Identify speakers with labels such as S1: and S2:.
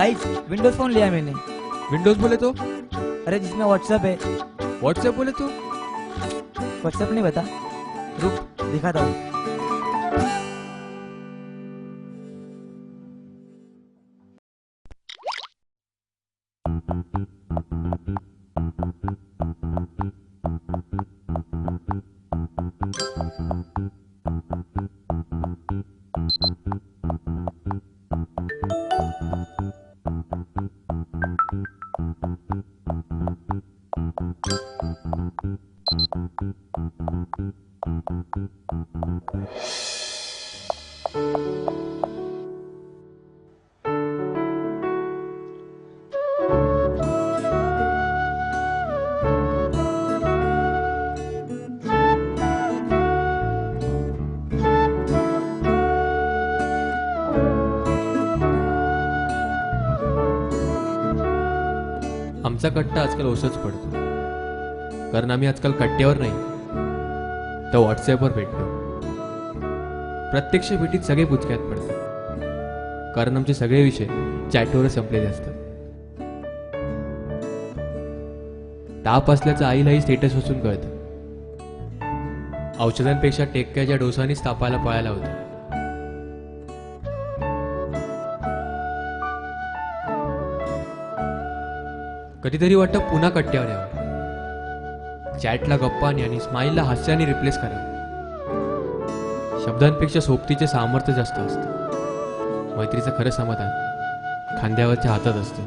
S1: Guys Windows phone लिया मैंने।
S2: Windows बोले तो?
S1: अरे जिसमें व्हाट्सएप है।
S2: व्हाट्सएप बोले तो?
S1: व्हाट्सएप नहीं बता, रुक दिखाता हूँ।
S2: आमचा कट्टा आजकाल ओसच पडतो, कारण आम्ही आजकाल कट्ट्यावर नाही तर व्हॉट्सॲपवर भेटतो. प्रत्यक्ष भेटीत सगळे बुचक्यात पडतात, कारण आमचे सगळे विषय चॅटवर संपलेले असतात. ताप असल्याचं आईलाही स्टेटस वाचून कळतं. औषधांपेक्षा टेक्क्याच्या डोसानीच तापायला पळायला होतं. कधीतरी वाटतं पुन्हा कट्ट्यावर यावं, चॅटला गप्पाने आणि स्माईलला हास्याने रिप्लेस करावं. शब्दांपेक्षा सोबतीचे सामर्थ्य जास्त असतं. मैत्रीचं खरं समाधान खांद्यावरच्या हातात असतं.